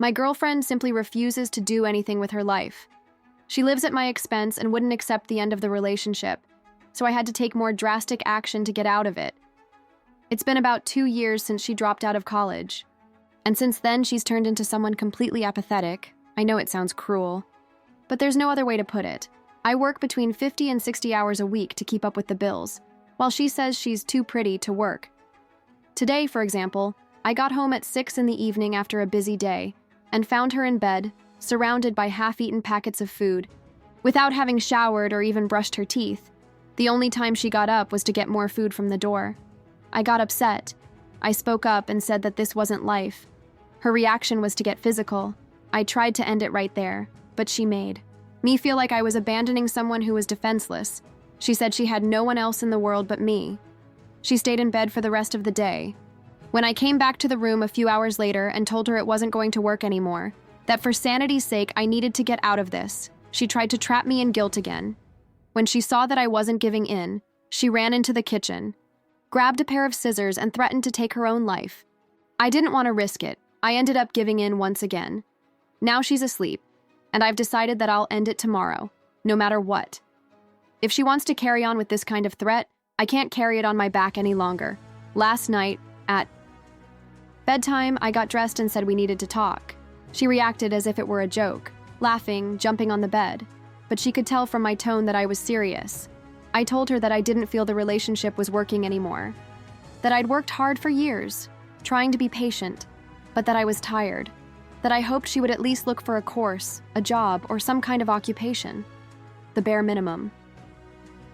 My girlfriend simply refuses to do anything with her life. She lives at my expense and wouldn't accept the end of the relationship, so I had to take more drastic action to get out of it. It's been about 2 years since she dropped out of college, and since then she's turned into someone completely apathetic. I know it sounds cruel, but there's no other way to put it. I work between 50 and 60 hours a week to keep up with the bills, while she says she's too pretty to work. Today, for example, I got home at 6 in the evening after a busy day and found her in bed, surrounded by half-eaten packets of food, without having showered or even brushed her teeth. The only time she got up was to get more food from the door. I got upset. I spoke up and said that this wasn't life. Her reaction was to get physical. I tried to end it right there, but she made me feel like I was abandoning someone who was defenseless. She said she had no one else in the world but me. She stayed in bed for the rest of the day. When I came back to the room a few hours later and told her it wasn't going to work anymore, that for sanity's sake I needed to get out of this, she tried to trap me in guilt again. When she saw that I wasn't giving in, she ran into the kitchen, grabbed a pair of scissors and threatened to take her own life. I didn't want to risk it. I ended up giving in once again. Now she's asleep, and I've decided that I'll end it tomorrow, no matter what. If she wants to carry on with this kind of threat, I can't carry it on my back any longer. Last night, at bedtime, I got dressed and said we needed to talk. She reacted as if it were a joke, laughing, jumping on the bed, but she could tell from my tone that I was serious. I told her that I didn't feel the relationship was working anymore, that I'd worked hard for years, trying to be patient, but that I was tired, that I hoped she would at least look for a course, a job, or some kind of occupation, the bare minimum.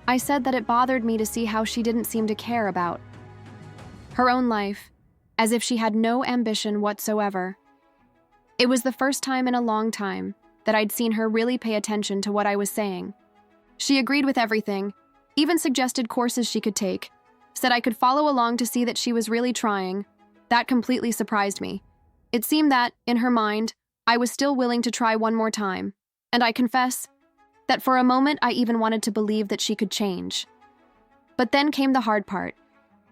I said that it bothered me to see how she didn't seem to care about her own life, as if she had no ambition whatsoever. It was the first time in a long time that I'd seen her really pay attention to what I was saying. She agreed with everything, even suggested courses she could take, said I could follow along to see that she was really trying. That completely surprised me. It seemed that, in her mind, I was still willing to try one more time, and I confess that for a moment I even wanted to believe that she could change. But then came the hard part.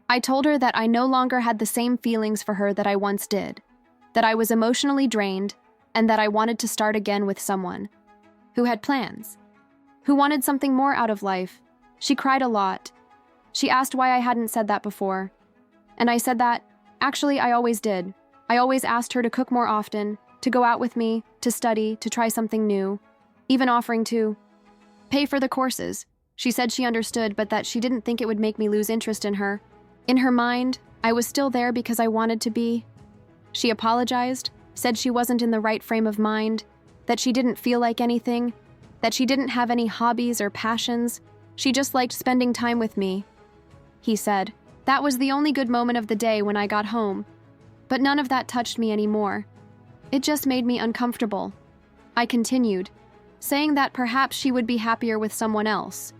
I told her that I no longer had the same feelings for her that I once did, that I was emotionally drained, and that I wanted to start again with someone who had plans, who wanted something more out of life. She cried a lot. She asked why I hadn't said that before, and I said that, actually, I always did. I always asked her to cook more often, to go out with me, to study, to try something new, even offering to pay for the courses. She said she understood, but that she didn't think it would make me lose interest in her. In her mind, I was still there because I wanted to be. She apologized, said she wasn't in the right frame of mind, that she didn't feel like anything, that she didn't have any hobbies or passions. She just liked spending time with me. He said, that was the only good moment of the day when I got home. But none of that touched me anymore. It just made me uncomfortable. I continued, saying that perhaps she would be happier with someone else.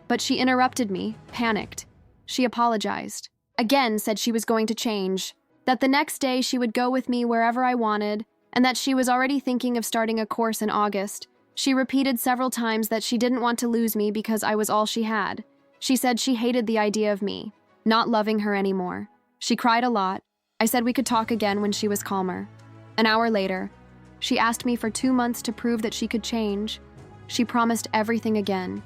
But she interrupted me, panicked. She apologized. Again said she was going to change, that the next day she would go with me wherever I wanted, and that she was already thinking of starting a course in August. She repeated several times that she didn't want to lose me because I was all she had. She said she hated the idea of me not loving her anymore. She cried a lot. I said we could talk again when she was calmer. An hour later, she asked me for 2 months to prove that she could change. She promised everything again.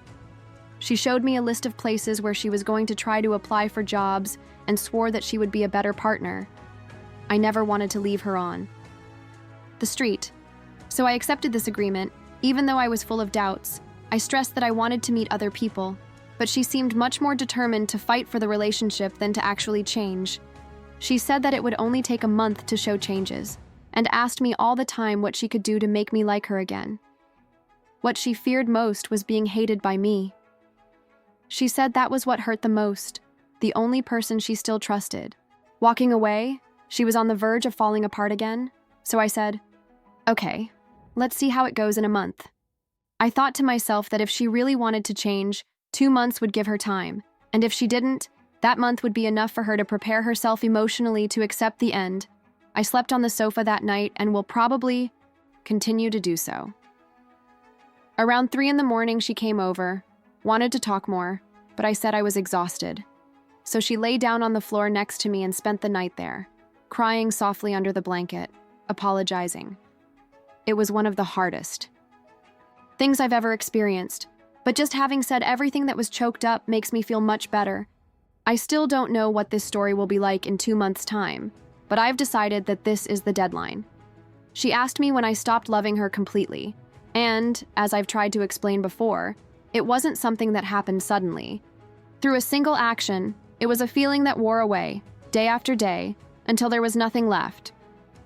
She showed me a list of places where she was going to try to apply for jobs and swore that she would be a better partner. I never wanted to leave her on the street. So I accepted this agreement, even though I was full of doubts. I stressed that I wanted to meet other people, but she seemed much more determined to fight for the relationship than to actually change. She said that it would only take a month to show changes, and asked me all the time what she could do to make me like her again. What she feared most was being hated by me. She said that was what hurt the most, the only person she still trusted. Walking away, she was on the verge of falling apart again, so I said, okay, let's see how it goes in a month. I thought to myself that if she really wanted to change, 2 months would give her time, and if she didn't, that month would be enough for her to prepare herself emotionally to accept the end. I slept on the sofa that night and will probably continue to do so. Around 3 in the morning, she came over, wanted to talk more, but I said I was exhausted. So she lay down on the floor next to me and spent the night there, crying softly under the blanket, apologizing. it was one of the hardest things I've ever experienced. But just having said everything that was choked up makes me feel much better. I still don't know what this story will be like in 2 months' time, but I've decided that this is the deadline. She asked me when I stopped loving her completely, and, as I've tried to explain before, it wasn't something that happened suddenly. Through a single action, it was a feeling that wore away, day after day, until there was nothing left.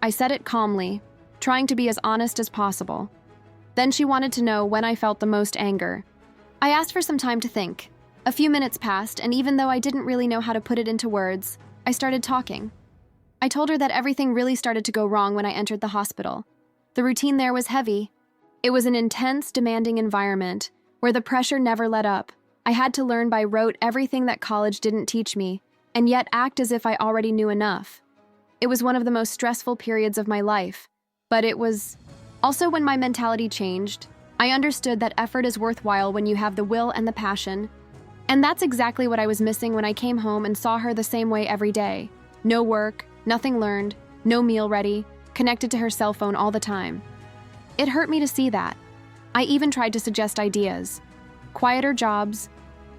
I said it calmly, trying to be as honest as possible. Then she wanted to know when I felt the most anger. I asked for some time to think. A few minutes passed, and even though I didn't really know how to put it into words, I started talking. I told her that everything really started to go wrong when I entered the hospital. The routine there was heavy. It was an intense, demanding environment where the pressure never let up. I had to learn by rote everything that college didn't teach me, and yet act as if I already knew enough. It was one of the most stressful periods of my life, but it was also when my mentality changed. I understood that effort is worthwhile when you have the will and the passion. And that's exactly what I was missing when I came home and saw her the same way every day. No work, nothing learned, no meal ready, connected to her cell phone all the time. It hurt me to see that. I even tried to suggest ideas. Quieter jobs,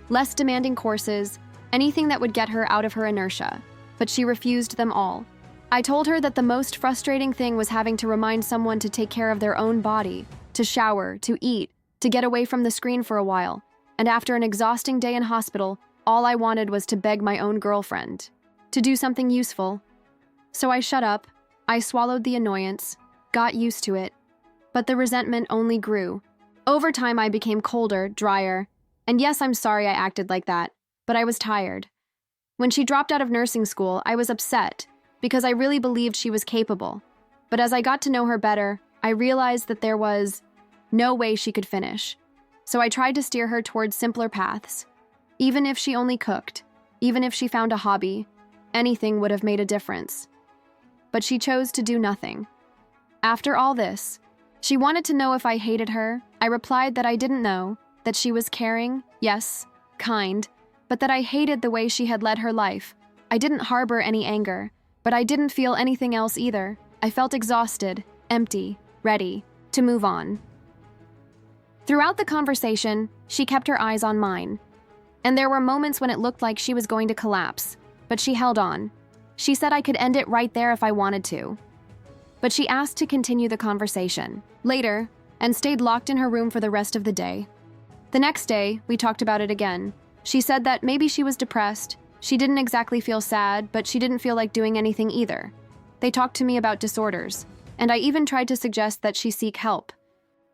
less demanding courses, anything that would get her out of her inertia. But she refused them all. I told her that the most frustrating thing was having to remind someone to take care of their own body, to shower, to eat, to get away from the screen for a while. And after an exhausting day in hospital, all I wanted was to beg my own girlfriend to do something useful. So I shut up, I swallowed the annoyance, got used to it, but the resentment only grew. Over time, I became colder, drier, and yes, I'm sorry I acted like that, but I was tired. When she dropped out of nursing school, I was upset because I really believed she was capable. But as I got to know her better, I realized that there was no way she could finish. So I tried to steer her towards simpler paths. Even if she only cooked, even if she found a hobby, anything would have made a difference. But she chose to do nothing. After all this, she wanted to know if I hated her. I replied that I didn't know, that she was caring, yes, kind, but that I hated the way she had led her life. I didn't harbor any anger, but I didn't feel anything else either. I felt exhausted, empty, ready to move on. Throughout the conversation, she kept her eyes on mine. And there were moments when it looked like she was going to collapse, but she held on. She said I could end it right there if I wanted to. But she asked to continue the conversation later and stayed locked in her room for the rest of the day. The next day, we talked about it again. She said that maybe she was depressed. She didn't exactly feel sad, but she didn't feel like doing anything either. They talked to me about disorders, and I even tried to suggest that she seek help.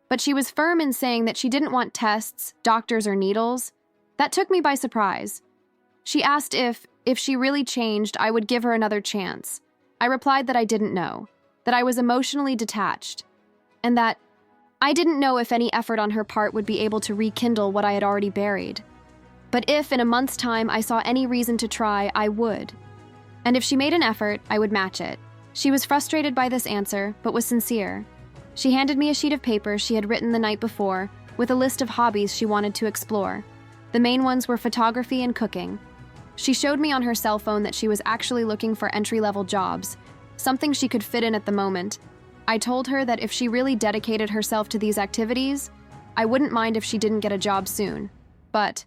But she was firm in saying that she didn't want tests, doctors, or needles. That took me by surprise. She asked if she really changed, I would give her another chance. I replied that I didn't know, that I was emotionally detached, and that I didn't know if any effort on her part would be able to rekindle what I had already buried. But if in a month's time I saw any reason to try, I would. And if she made an effort, I would match it. She was frustrated by this answer, but was sincere. She handed me a sheet of paper she had written the night before, with a list of hobbies she wanted to explore. The main ones were photography and cooking. She showed me on her cell phone that she was actually looking for entry-level jobs, something she could fit in at the moment. I told her that if she really dedicated herself to these activities, I wouldn't mind if she didn't get a job soon. But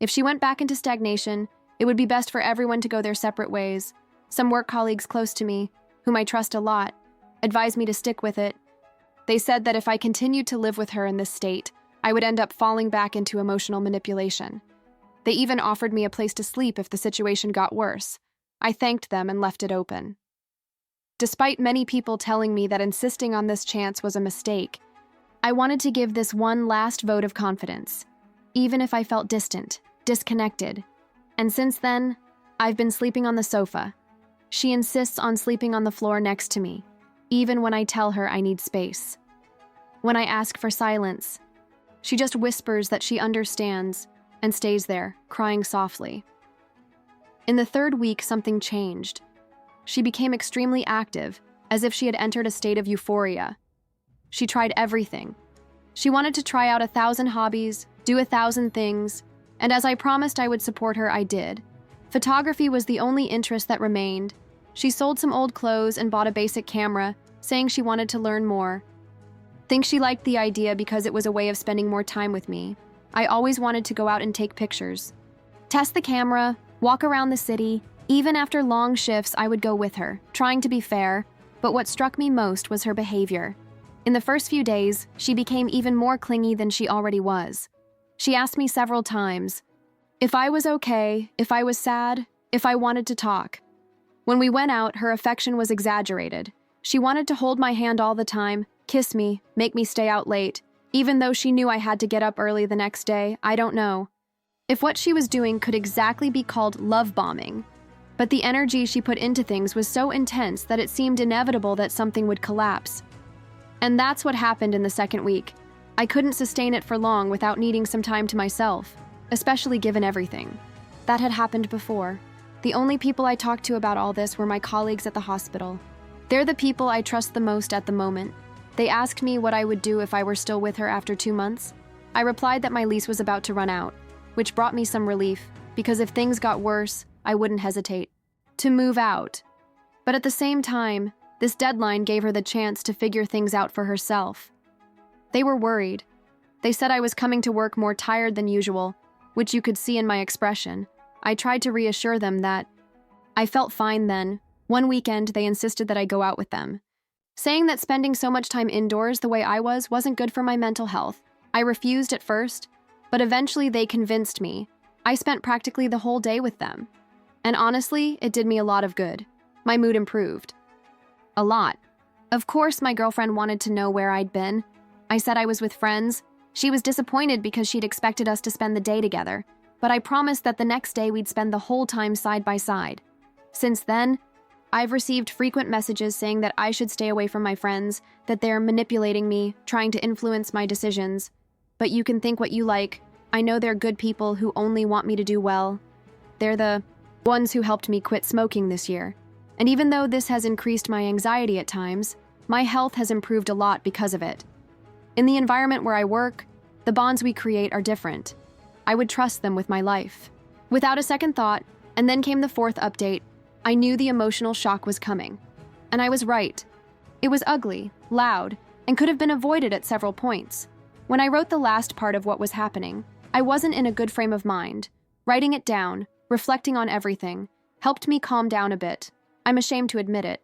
if she went back into stagnation, it would be best for everyone to go their separate ways. Some work colleagues close to me, whom I trust a lot, advised me to stick with it. They said that if I continued to live with her in this state, I would end up falling back into emotional manipulation. They even offered me a place to sleep if the situation got worse. I thanked them and left it open. Despite many people telling me that insisting on this chance was a mistake, I wanted to give this one last vote of confidence, even if I felt distant, disconnected. And since then, I've been sleeping on the sofa. She insists on sleeping on the floor next to me, even when I tell her I need space. When I ask for silence, she just whispers that she understands and stays there, crying softly. In the 3rd week, something changed. She became extremely active, as if she had entered a state of euphoria. She tried everything. She wanted to try out 1,000 hobbies, do 1,000 things, and as I promised I would support her, I did. Photography was the only interest that remained. She sold some old clothes and bought a basic camera, saying she wanted to learn more. think she liked the idea because it was a way of spending more time with me. I always wanted to go out and take pictures. Test the camera, walk around the city. Even after long shifts, I would go with her, trying to be fair, but what struck me most was her behavior. In the first few days, she became even more clingy than she already was. She asked me several times if I was okay, if I was sad, if I wanted to talk. When we went out, her affection was exaggerated. She wanted to hold my hand all the time, kiss me, make me stay out late, even though she knew I had to get up early the next day. I don't know if what she was doing could exactly be called love bombing, but the energy she put into things was so intense that it seemed inevitable that something would collapse. And that's what happened in the second week. I couldn't sustain it for long without needing some time to myself, especially given everything that had happened before. The only people I talked to about all this were my colleagues at the hospital. They're the people I trust the most at the moment. They asked me what I would do if I were still with her after 2 months. I replied that my lease was about to run out, which brought me some relief, because if things got worse, I wouldn't hesitate to move out. But at the same time, this deadline gave her the chance to figure things out for herself. They were worried. They said I was coming to work more tired than usual, which you could see in my expression. I tried to reassure them that I felt fine then. One weekend, they insisted that I go out with them, saying that spending so much time indoors the way I was wasn't good for my mental health. I refused at first, but eventually they convinced me. I spent practically the whole day with them. And honestly, it did me a lot of good. My mood improved. A lot. Of course, my girlfriend wanted to know where I'd been. I said I was with friends. She was disappointed because she'd expected us to spend the day together, but I promised that the next day we'd spend the whole time side by side. Since then, I've received frequent messages saying that I should stay away from my friends, that they're manipulating me, trying to influence my decisions. But you can think what you like. I know they're good people who only want me to do well. They're the ones who helped me quit smoking this year. And even though this has increased my anxiety at times, my health has improved a lot because of it. In the environment where I work, the bonds we create are different. I would trust them with my life. Without a second thought, and then came the fourth update, I knew the emotional shock was coming. And I was right. It was ugly, loud, and could have been avoided at several points. When I wrote the last part of what was happening, I wasn't in a good frame of mind. Writing it down, reflecting on everything, helped me calm down a bit. I'm ashamed to admit it.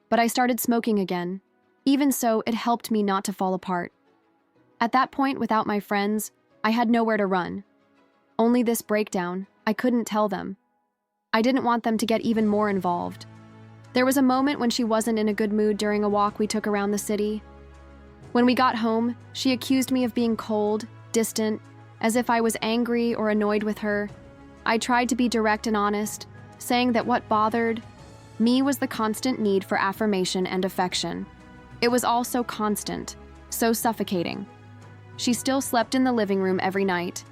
But I started smoking again. Even so, it helped me not to fall apart. At that point, without my friends, I had nowhere to run. Only this breakdown. I couldn't tell them. I didn't want them to get even more involved. There was a moment when she wasn't in a good mood during a walk we took around the city. When we got home, she accused me of being cold, distant, as if I was angry or annoyed with her. I tried to be direct and honest, saying that what bothered me was the constant need for affirmation and affection. It was all so constant, so suffocating. She still slept in the living room every night,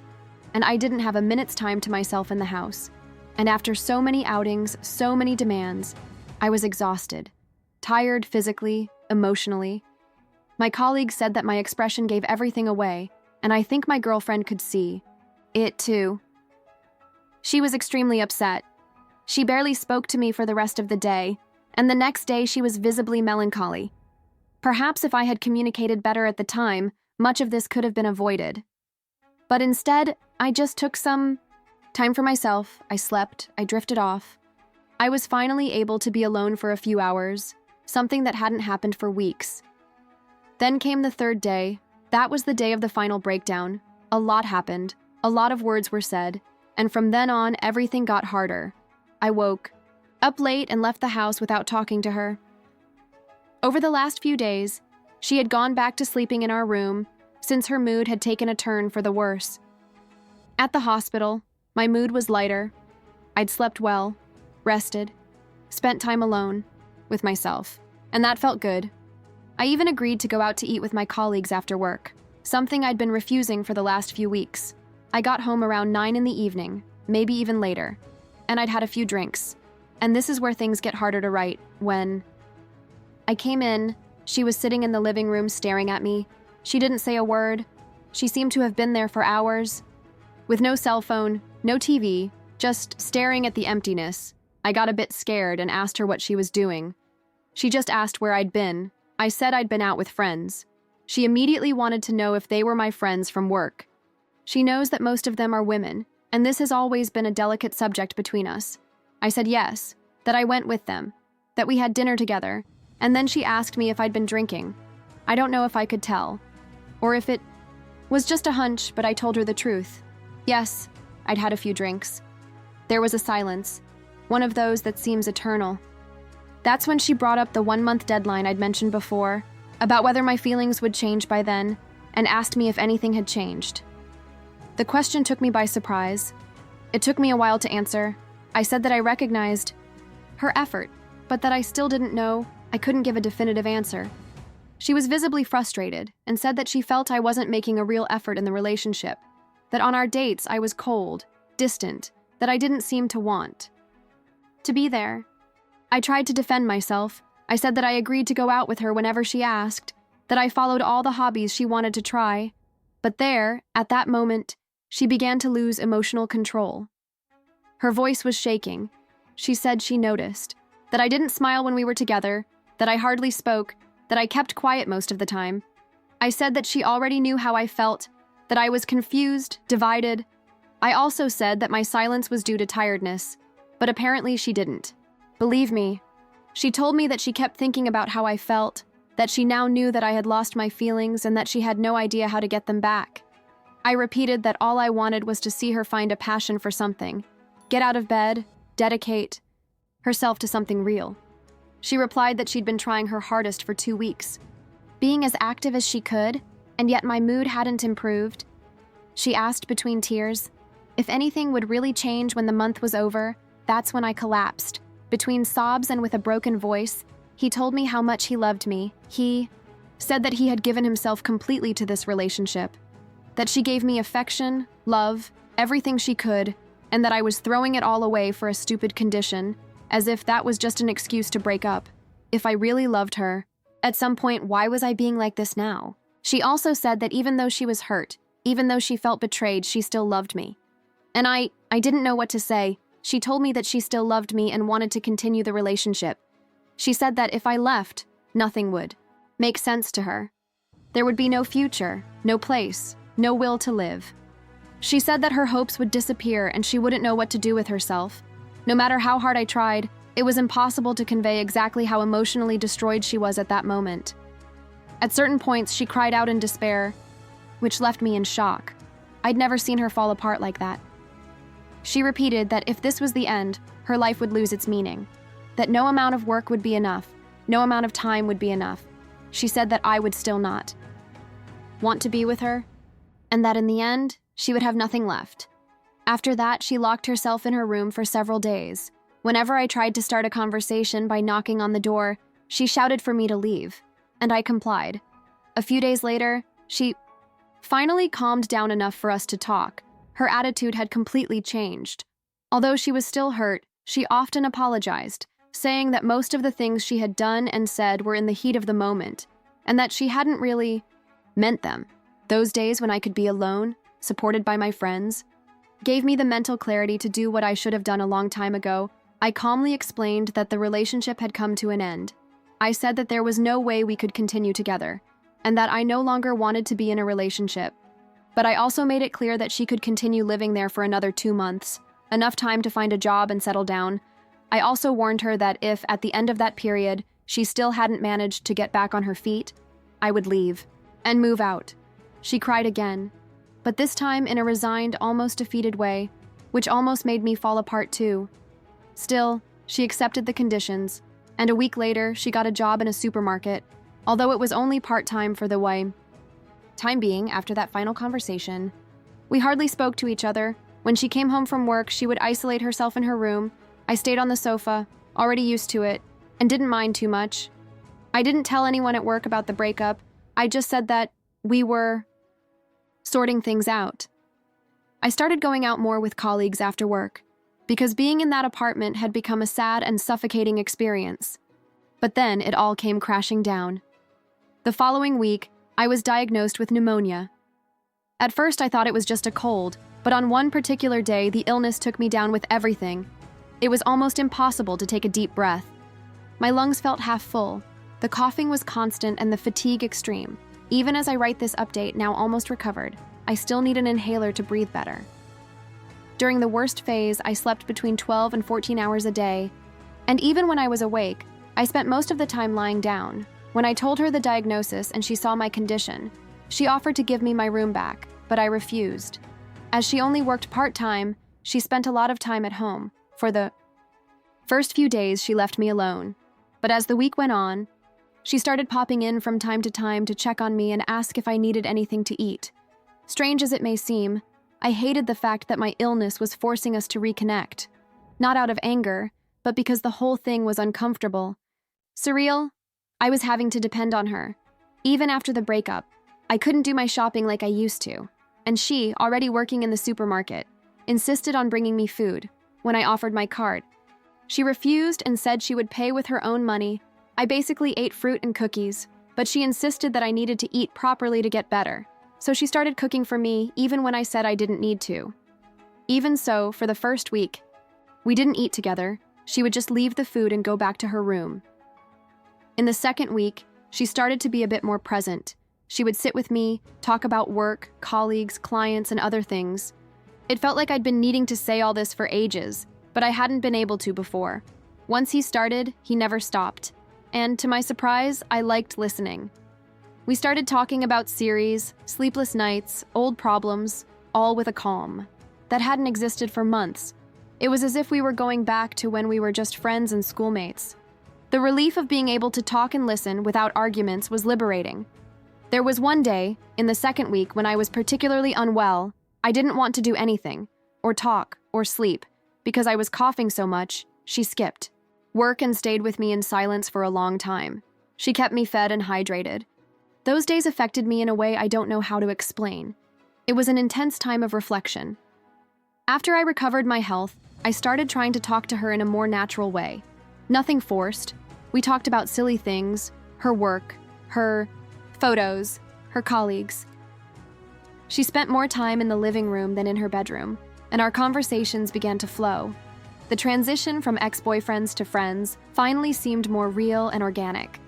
and I didn't have a minute's time to myself in the house. And after so many outings, so many demands, I was exhausted, tired physically, emotionally. My colleagues said that my expression gave everything away, and I think my girlfriend could see it too. She was extremely upset. She barely spoke to me for the rest of the day, and the next day she was visibly melancholy. Perhaps if I had communicated better at the time, much of this could have been avoided. But instead, I just took some time for myself. I slept, I drifted off. I was finally able to be alone for a few hours, something that hadn't happened for weeks. Then came the third day. That was the day of the final breakdown. A lot happened, a lot of words were said, and from then on, everything got harder. I woke up late and left the house without talking to her. Over the last few days, she had gone back to sleeping in our room since her mood had taken a turn for the worse. At the hospital, my mood was lighter. I'd slept well, rested, spent time alone with myself, and that felt good. I even agreed to go out to eat with my colleagues after work, something I'd been refusing for the last few weeks. I got home around 9 in the evening, maybe even later, and I'd had a few drinks. And this is where things get harder to write. When I came in, she was sitting in the living room staring at me. She didn't say a word. She seemed to have been there for hours. With no cell phone, no TV, just staring at the emptiness. I got a bit scared and asked her what she was doing. She just asked where I'd been. I said I'd been out with friends. She immediately wanted to know if they were my friends from work. She knows that most of them are women, and this has always been a delicate subject between us. I said yes, that I went with them, that we had dinner together, and then she asked me if I'd been drinking. I don't know if I could tell, or if it was just a hunch, but I told her the truth. Yes, I'd had a few drinks. There was a silence, one of those that seems eternal. That's when she brought up the 1-month deadline I'd mentioned before, about whether my feelings would change by then, and asked me if anything had changed. The question took me by surprise. It took me a while to answer. I said that I recognized her effort, but that I still didn't know. I couldn't give a definitive answer. She was visibly frustrated and said that she felt I wasn't making a real effort in the relationship, that on our dates I was cold, distant, that I didn't seem to want to be there. I tried to defend myself. I said that I agreed to go out with her whenever she asked, that I followed all the hobbies she wanted to try. But there, at that moment, she began to lose emotional control. Her voice was shaking. She said she noticed that I didn't smile when we were together, that I hardly spoke, that I kept quiet most of the time. I said that she already knew how I felt, that I was confused, divided. I also said that my silence was due to tiredness, but apparently she didn't. Believe me, she told me that she kept thinking about how I felt, that she now knew that I had lost my feelings and that she had no idea how to get them back. I repeated that all I wanted was to see her find a passion for something, get out of bed, dedicate herself to something real. She replied that she'd been trying her hardest for 2 weeks, being as active as she could, and yet my mood hadn't improved. She asked between tears if anything would really change when the month was over. That's when I collapsed. Between sobs and with a broken voice, he told me how much he loved me. He said that he had given himself completely to this relationship, that she gave me affection, love, everything she could, and that I was throwing it all away for a stupid condition, as if that was just an excuse to break up. If I really loved her, at some point, why was I being like this now? She also said that even though she was hurt, even though she felt betrayed, she still loved me. And I didn't know what to say. She told me that she still loved me and wanted to continue the relationship. She said that if I left, nothing would make sense to her. There would be no future, no place, no will to live. She said that her hopes would disappear and she wouldn't know what to do with herself. No matter how hard I tried, it was impossible to convey exactly how emotionally destroyed she was at that moment. At certain points, she cried out in despair, which left me in shock. I'd never seen her fall apart like that. She repeated that if this was the end, her life would lose its meaning, that no amount of work would be enough, no amount of time would be enough. She said that I would still not want to be with her, and that in the end, she would have nothing left. After that, she locked herself in her room for several days. Whenever I tried to start a conversation by knocking on the door, she shouted for me to leave, and I complied. A few days later, she finally calmed down enough for us to talk. Her attitude had completely changed. Although she was still hurt, she often apologized, saying that most of the things she had done and said were in the heat of the moment, and that she hadn't really meant them. Those days when I could be alone, supported by my friends, gave me the mental clarity to do what I should have done a long time ago. I calmly explained that the relationship had come to an end. I said that there was no way we could continue together, and that I no longer wanted to be in a relationship. But I also made it clear that she could continue living there for another 2 months, enough time to find a job and settle down. I also warned her that if, at the end of that period, she still hadn't managed to get back on her feet, I would leave and move out. She cried again, but this time in a resigned, almost defeated way, which almost made me fall apart too. Still, she accepted the conditions, and a week later, she got a job in a supermarket, although it was only part-time for the time being. After that final conversation, we hardly spoke to each other. When she came home from work, she would isolate herself in her room. I stayed on the sofa, already used to it, and didn't mind too much. I didn't tell anyone at work about the breakup. I just said that we were sorting things out. I started going out more with colleagues after work, because being in that apartment had become a sad and suffocating experience. But then it all came crashing down. The following week, I was diagnosed with pneumonia. At first, I thought it was just a cold, but on one particular day, the illness took me down with everything. It was almost impossible to take a deep breath. My lungs felt half full, the coughing was constant, and the fatigue extreme. Even as I write this update, now almost recovered, I still need an inhaler to breathe better. During the worst phase, I slept between 12 and 14 hours a day, and even when I was awake, I spent most of the time lying down. When I told her the diagnosis and she saw my condition, she offered to give me my room back, but I refused. As she only worked part-time, she spent a lot of time at home. For the first few days, she left me alone. But as the week went on, she started popping in from time to time to check on me and ask if I needed anything to eat. Strange as it may seem, I hated the fact that my illness was forcing us to reconnect. Not out of anger, but because the whole thing was uncomfortable. Surreal? I was having to depend on her. Even after the breakup, I couldn't do my shopping like I used to. And she, already working in the supermarket, insisted on bringing me food when I offered my card. She refused and said she would pay with her own money. I basically ate fruit and cookies, but she insisted that I needed to eat properly to get better. So she started cooking for me even when I said I didn't need to. Even so, for the first week, we didn't eat together. She would just leave the food and go back to her room. In the second week, she started to be a bit more present. She would sit with me, talk about work, colleagues, clients, and other things. It felt like I'd been needing to say all this for ages, but I hadn't been able to before. Once he started, he never stopped. And to my surprise, I liked listening. We started talking about series, sleepless nights, old problems, all with a calm that hadn't existed for months. It was as if we were going back to when we were just friends and schoolmates. The relief of being able to talk and listen without arguments was liberating. There was one day, in the second week, when I was particularly unwell. I didn't want to do anything, or talk, or sleep. Because I was coughing so much, she skipped work and stayed with me in silence for a long time. She kept me fed and hydrated. Those days affected me in a way I don't know how to explain. It was an intense time of reflection. After I recovered my health, I started trying to talk to her in a more natural way. Nothing forced. We talked about silly things, her work, her photos, her colleagues. She spent more time in the living room than in her bedroom, and our conversations began to flow. The transition from ex-boyfriends to friends finally seemed more real and organic.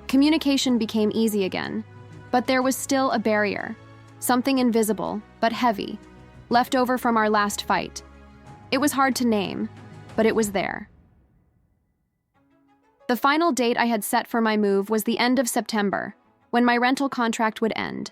Communication became easy again, but there was still a barrier, something invisible but heavy, left over from our last fight. It was hard to name, but it was there. The final date I had set for my move was the end of September, when my rental contract would end.